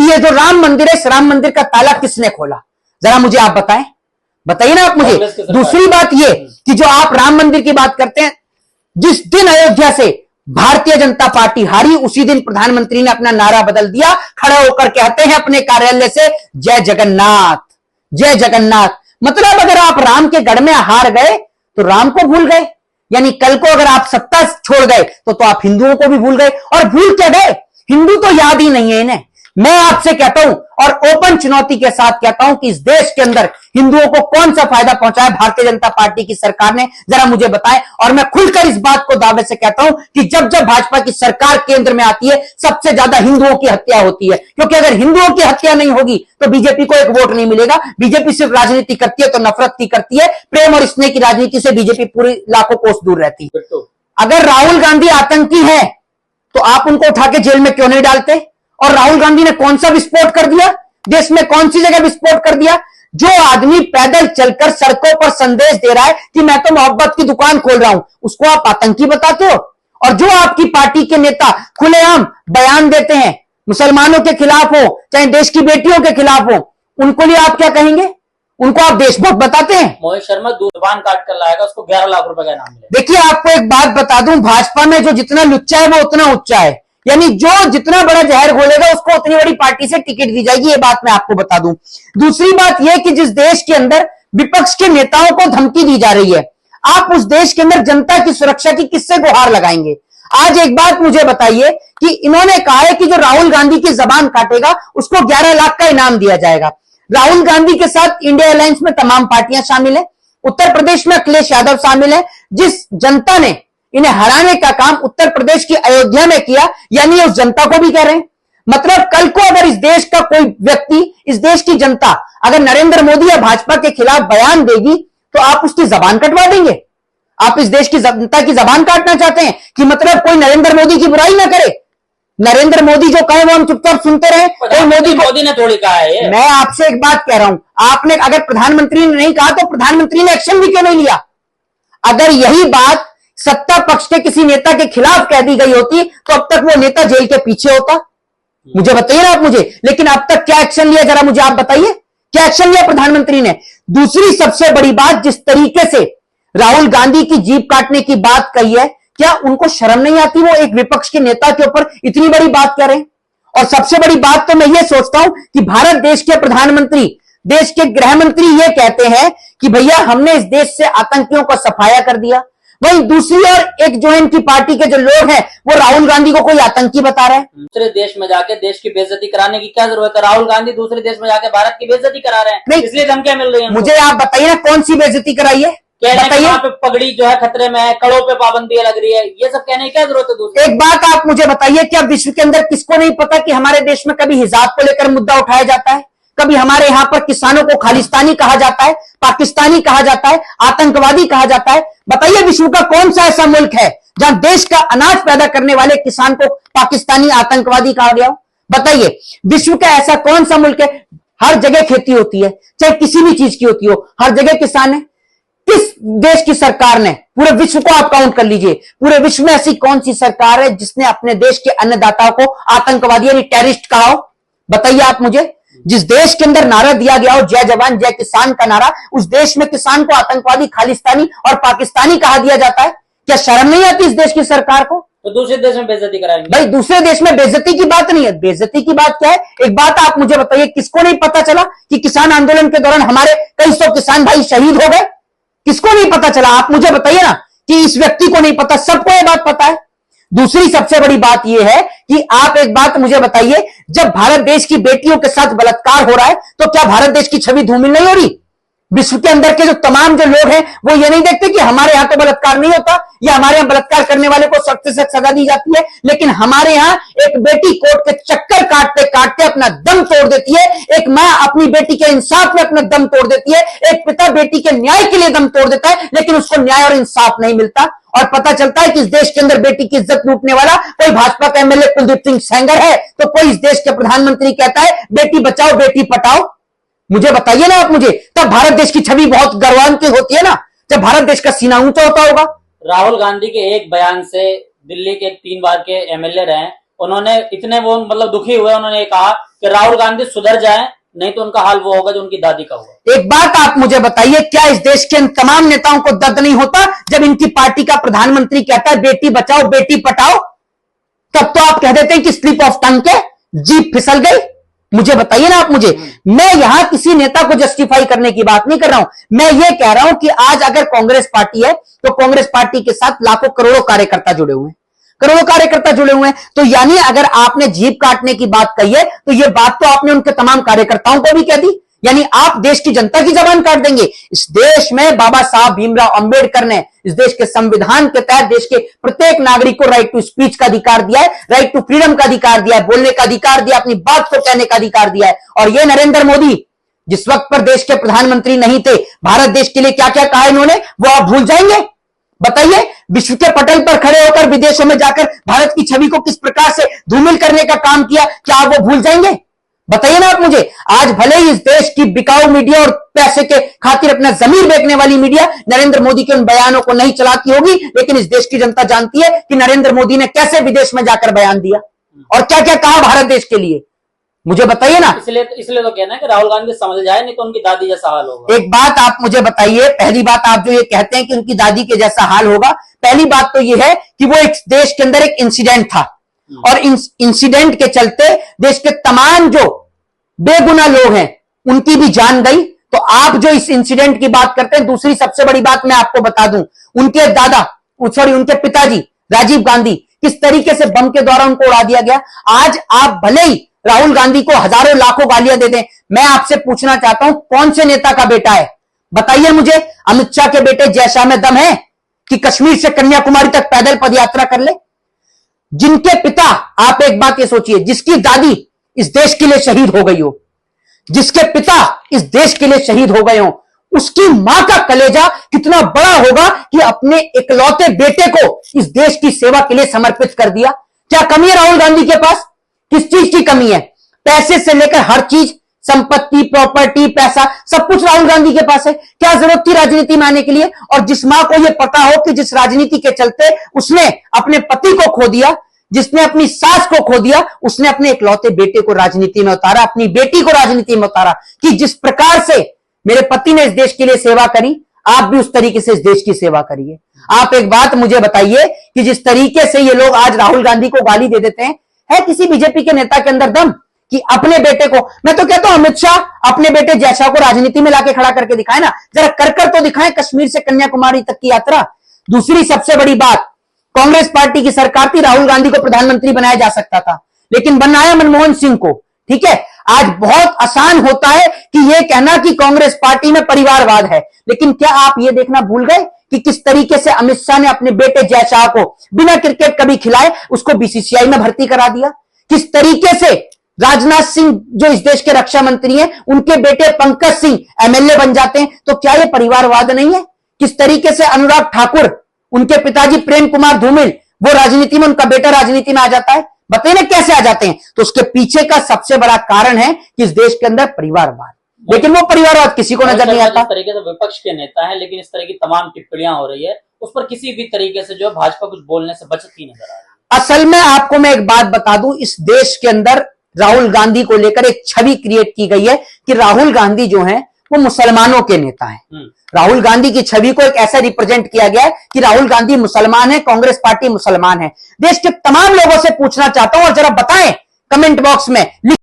कि ये जो राम मंदिर है, इस राम मंदिर का ताला किसने खोला? जरा मुझे आप बताएं, बताइए ना आप मुझे। दूसरी बात ये कि जो आप राम मंदिर की बात करते हैं, जिस दिन अयोध्या से भारतीय जनता पार्टी हारी, उसी दिन प्रधानमंत्री ने अपना नारा बदल दिया, खड़े होकर कहते हैं अपने कार्यालय से, जय जगन्नाथ, जय जगन्नाथ। मतलब अगर आप राम के गढ़ में हार गए तो राम को भूल गए, यानी कल को अगर आप सत्ता छोड़ गए तो आप हिंदुओं को भी भूल गए। और भूल क्या गए? हिंदू तो याद ही नहीं है इन्हें। मैं आपसे कहता हूं और ओपन चुनौती के साथ कहता हूं कि इस देश के अंदर हिंदुओं को कौन सा फायदा पहुंचाया भारतीय जनता पार्टी की सरकार ने, जरा मुझे बताएं। और मैं खुलकर इस बात को दावे से कहता हूं कि जब जब भाजपा की सरकार केंद्र में आती है, सबसे ज्यादा हिंदुओं की हत्या होती है, क्योंकि अगर हिंदुओं की हत्या नहीं होगी तो बीजेपी को एक वोट नहीं मिलेगा। बीजेपी सिर्फ राजनीति करती है तो नफरत की करती है, प्रेम और स्नेह की राजनीति से बीजेपी पूरी लाखों कोस दूर रहती है। अगर राहुल गांधी आतंकी है तो आप उनको उठा के जेल में क्यों नहीं डालते? और राहुल गांधी ने कौन सा विस्फोट कर दिया देश में? कौन सी जगह विस्फोट कर दिया? जो आदमी पैदल चलकर सड़कों पर संदेश दे रहा है कि मैं तो मोहब्बत की दुकान खोल रहा हूं, उसको आप आतंकी बताते हो। और जो आपकी पार्टी के नेता खुलेआम बयान देते हैं, मुसलमानों के खिलाफ हो चाहे देश की बेटियों के खिलाफ हो, उनको लिए आप क्या कहेंगे? उनको आप देशभक्त बताते हैं। मोहित शर्मा जुबान काट कर लाएगा, उसको 11 लाख रुपए का इनाम मिलेगा। देखिए, आपको एक बात बता दूं, भाजपा में जो जितना लुच्चा है वो उतना उच्चा है, यानी जो जितना बड़ा जहर घोलेगा उसको उतनी बड़ी पार्टी से टिकट दी जाएगी, ये बात मैं आपको बता दूं। दूसरी बात यह कि जिस देश के अंदर विपक्ष के नेताओं को धमकी दी जा रही है, आप उस देश के अंदर जनता की सुरक्षा की किससे गुहार लगाएंगे? आज एक बात मुझे बताइए कि इन्होंने कहा है कि जो राहुल गांधी की जबान काटेगा उसको 11 लाख का इनाम दिया जाएगा। राहुल गांधी के साथ इंडिया अलायंस में तमाम पार्टियां शामिल है, उत्तर प्रदेश में अखिलेश यादव शामिल है। जिस जनता ने इन्हें हराने का काम उत्तर प्रदेश की अयोध्या में किया, यानी उस जनता को भी कह रहे हैं। मतलब कल को अगर इस देश का कोई व्यक्ति, इस देश की जनता अगर नरेंद्र मोदी या भाजपा के खिलाफ बयान देगी तो आप उसकी जबान कटवा देंगे? आप इस देश की जनता की जबान काटना चाहते हैं कि मतलब कोई नरेंद्र मोदी की बुराई ना करे? नरेंद्र मोदी जो कहे वो हम चुपचाप सुनते रहे? कोई मोदी ने थोड़ी कहा है। मैं आपसे एक बात कह रहा हूं, आपने अगर प्रधानमंत्री ने नहीं कहा तो प्रधानमंत्री ने एक्शन भी क्यों नहीं लिया? अगर यही बात सत्ता पक्ष के किसी नेता के खिलाफ कह दी गई होती तो अब तक वो नेता जेल के पीछे होता। मुझे बताइए ना आप मुझे, लेकिन अब तक क्या एक्शन लिया? जरा मुझे आप बताइए, क्या एक्शन लिया प्रधानमंत्री ने? दूसरी सबसे बड़ी बात, जिस तरीके से राहुल गांधी की जीभ काटने की बात कही है, क्या उनको शर्म नहीं आती? वो एक विपक्ष के नेता के ऊपर इतनी बड़ी बात कह रहे हैं। और सबसे बड़ी बात तो मैं ये सोचता हूं कि भारत देश के प्रधानमंत्री, देश के गृह मंत्री ये कहते हैं कि भैया हमने इस देश से आतंकियों को सफाया कर दिया। वहीं दूसरी ओर एक जो इनकी पार्टी के जो लोग हैं वो राहुल गांधी को कोई आतंकी बता रहे हैं। दूसरे देश में जाके देश की बेइज्जती कराने की क्या जरूरत है? राहुल गांधी दूसरे देश में जाके भारत की बेइज्जती करा रहे हैं, नहीं इसलिए धमकियां मिल रही हैं। मुझे आप बताइए ना कौन सी बेइज्जती कराई है? बताइए, पे पगड़ी जो है खतरे में है, कड़ों पे पाबंदी लग रही है, ये सब कहने की क्या जरूरत है? दूसरी एक बात आप मुझे बताइए, क्या विश्व के अंदर किसको नहीं पता कि हमारे देश में कभी हिजाब को लेकर मुद्दा उठाया जाता है? कभी हमारे यहां पर किसानों को खालिस्तानी कहा जाता है, पाकिस्तानी कहा जाता है, आतंकवादी कहा जाता है? बताइए, विश्व का कौन सा ऐसा मुल्क है जहां देश का अनाज पैदा करने वाले किसान को पाकिस्तानी आतंकवादी कहा गया हो? बताइए, विश्व का ऐसा कौन सा मुल्क है? हर जगह खेती होती है, चाहे किसी भी चीज की होती हो, हर जगह किसान है। किस देश की सरकार ने, पूरे विश्व को आप काउंट कर लीजिए, पूरे विश्व में ऐसी कौन सी सरकार है जिसने अपने देश के अन्नदाताओं को आतंकवादी यानी टेररिस्ट कहा हो? बताइए आप मुझे। जिस देश के अंदर नारा दिया गया हो जय जवान जय किसान का नारा, उस देश में किसान को आतंकवादी, खालिस्तानी और पाकिस्तानी कहा दिया जाता है। क्या शर्म नहीं आती इस देश की सरकार को? तो दूसरे देश में बेइज्जती कराएंगे? भाई दूसरे देश में बेइज्जती की बात नहीं है, बेइज्जती की बात क्या है? एक बात आप मुझे बताइए, किसको नहीं पता चला कि किसान आंदोलन के दौरान हमारे कई सौ किसान भाई शहीद हो गए? किसको नहीं पता चला? आप मुझे बताइए ना कि इस व्यक्ति को नहीं पता, सबको यह बात पता है। दूसरी सबसे बड़ी बात यह है कि आप एक बात मुझे बताइए, जब भारत देश की बेटियों के साथ बलात्कार हो रहा है तो क्या भारत देश की छवि धूमिल नहीं हो रही? विश्व के अंदर के जो तमाम जो लोग हैं वो ये नहीं देखते कि हमारे यहां तो बलात्कार नहीं होता, या हमारे यहां बलात्कार करने वाले को सख्त से सख्त सजा दी जाती है, लेकिन हमारे यहां एक बेटी कोर्ट के चक्कर काटते काटते अपना दम तोड़ देती है, एक मां अपनी बेटी के इंसाफ में अपना दम तोड़ देती है, एक पिता बेटी के न्याय के लिए दम तोड़ देता है, लेकिन उसको न्याय और इंसाफ नहीं मिलता। और पता चलता है कि इस देश के अंदर बेटी की इज्जत लूटने वाला कोई भाजपा का एमएलए कुलदीप सिंह सेंगर है, तो कोई इस देश के प्रधानमंत्री कहता है बेटी बचाओ बेटी पटाओ। मुझे बताइए ना आप मुझे, तब भारत देश की छवि बहुत गौरवान्वित होती है ना, जब भारत देश का सीना ऊंचा होता होगा। राहुल गांधी के एक बयान से दिल्ली के 3 बार के एमएलए रहे उन्होंने इतने वो मतलब दुखी हुए, उन्होंने कहा कि राहुल गांधी सुधर जाए, नहीं तो उनका हाल वो होगा जो उनकी दादी का हुआ। एक बात आप मुझे बताइए, क्या इस देश के इन तमाम नेताओं को दर्द नहीं होता जब इनकी पार्टी का प्रधानमंत्री कहता है बेटी बचाओ बेटी पटाओ? तब तो आप कह देते हैं कि स्लिप ऑफ टंग के जीभ फिसल गई। मुझे बताइए ना आप मुझे, मैं यहां किसी नेता को जस्टिफाई करने की बात नहीं कर रहा हूं। मैं ये कह रहा हूं कि आज अगर कांग्रेस पार्टी है तो कांग्रेस पार्टी के साथ लाखों करोड़ों कार्यकर्ता जुड़े हुए हैं, करोड़ों कार्यकर्ता जुड़े हुए हैं। तो यानी अगर आपने जीभ काटने की बात कही है तो यह बात तो आपने उनके तमाम कार्यकर्ताओं को भी कह दी, यानी आप देश की जनता की जबान काट देंगे। इस देश में बाबा साहब भीमराव अंबेडकर ने इस देश के संविधान के तहत देश के प्रत्येक नागरिक को राइट टू स्पीच का अधिकार दिया है, राइट टू फ्रीडम का अधिकार दिया है, बोलने का अधिकार दिया, अपनी बात को कहने का अधिकार दिया है। और ये नरेंद्र मोदी जिस वक्त पर देश के प्रधानमंत्री नहीं थे, भारत देश के लिए क्या क्या कहा इन्होंने, वो आप भूल जाएंगे? बताइए, विश्व के पटल पर खड़े होकर विदेशों में जाकर भारत की छवि को किस प्रकार से धूमिल करने का काम किया, क्या आप वो भूल जाएंगे? बताइए ना आप मुझे। आज भले ही इस देश की बिकाऊ मीडिया और पैसे के खातिर अपना जमीर बेचने वाली मीडिया नरेंद्र मोदी के उन बयानों को नहीं चलाती होगी, लेकिन इस देश की जनता जानती है कि नरेंद्र मोदी ने कैसे विदेश में जाकर बयान दिया और क्या क्या कहा भारत देश के लिए। मुझे बताइए ना। इसलिए तो कहना है कि राहुल गांधी समझ जाए, नहीं तो उनकी दादी जैसा हाल होगा। एक बात आप मुझे बताइए, पहली बात आप जो ये कहते हैं कि उनकी दादी के जैसा हाल होगा, पहली बात तो ये है कि वो एक देश के अंदर एक इंसिडेंट था और इंसिडेंट के चलते देश के तमाम जो बेगुनाह लोग हैं उनकी भी जान गई। तो आप जो इस इंसिडेंट की बात करते हैं, दूसरी सबसे बड़ी बात मैं आपको बता दूं, उनके उनके पिताजी राजीव गांधी किस तरीके से बम के द्वारा उनको उड़ा दिया गया। आज आप भले ही राहुल गांधी को हजारों लाखों गालियां दे दें, मैं आपसे पूछना चाहता हूं कौन से नेता का बेटा है, बताइए मुझे। अमित शाह के बेटे जय शाह में दम है कि कश्मीर से कन्याकुमारी तक पैदल पदयात्रा कर ले? जिनके पिता, आप एक बात ये सोचिए, जिसकी दादी इस देश के लिए शहीद हो गई हो, जिसके पिता इस देश के लिए शहीद हो गए हो, उसकी मां का कलेजा कितना बड़ा होगा कि अपने इकलौते बेटे को इस देश की सेवा के लिए समर्पित कर दिया। क्या कमी है राहुल गांधी के पास? किस चीज की कमी है? पैसे से लेकर हर चीज, संपत्ति, प्रॉपर्टी, पैसा, सब कुछ राहुल गांधी के पास है। क्या जरूरत थी राजनीति में आने के लिए? और जिस मां को यह पता हो कि जिस राजनीति के चलते उसने अपने पति को खो दिया, जिसने अपनी सास को खो दिया, उसने अपने इकलौते बेटे को राजनीति में उतारा, अपनी बेटी को राजनीति में उतारा कि जिस प्रकार से मेरे पति ने इस देश के लिए सेवा करी, आप भी उस तरीके से इस देश की सेवा करिए। आप एक बात मुझे बताइए कि जिस तरीके से ये लोग आज राहुल गांधी को गाली दे देते हैं, है किसी बीजेपी के नेता के अंदर दम कि अपने बेटे को, मैं तो कहता हूं अमित शाह अपने बेटे जय शाह को राजनीति में लाके खड़ा करके दिखाए ना, जरा कर तो दिखाएं कश्मीर से कन्याकुमारी तक की यात्रा। दूसरी सबसे बड़ी बात, कांग्रेस पार्टी की सरकार थी, राहुल गांधी को प्रधानमंत्री बनाया जा सकता था, लेकिन बनाया मनमोहन सिंह को। ठीक है, आज बहुत आसान होता है कि यह कहना कि कांग्रेस पार्टी में परिवारवाद है, लेकिन क्या आप यह देखना भूल गए कि किस तरीके से अमित शाह ने अपने बेटे जय शाह को बिना क्रिकेट कभी खिलाए उसको बीसीसीआई में भर्ती करा दिया? किस तरीके से राजनाथ सिंह जो इस देश के रक्षा मंत्री हैं, उनके बेटे पंकज सिंह एमएलए बन जाते हैं? तो क्या यह परिवारवाद नहीं है? किस तरीके से अनुराग ठाकुर, उनके पिताजी प्रेम कुमार धूमिल, वो राजनीति में, उनका बेटा राजनीति में आ जाता है? बताइए ना कैसे आ जाते हैं? तो उसके पीछे का सबसे बड़ा कारण है कि इस देश के अंदर परिवारवाद, लेकिन वो परिवारवाद किसी को नजर नहीं आता। इस तरीके से विपक्ष के नेता हैं, लेकिन इस तरह की तमाम टिप्पणियां हो रही है, उस पर किसी भी तरीके से जो भाजपा कुछ बोलने से बचती नजर आ रही है। असल में आपको मैं एक बात बता दूं, इस देश के अंदर राहुल गांधी को लेकर एक छवि क्रिएट की गई है कि राहुल गांधी जो है वो मुसलमानों के नेता हैं। राहुल गांधी की छवि को एक ऐसा रिप्रेजेंट किया गया है कि राहुल गांधी मुसलमान है, कांग्रेस पार्टी मुसलमान है। देश के तमाम लोगों से पूछना चाहता हूं और जरा बताएं कमेंट बॉक्स में।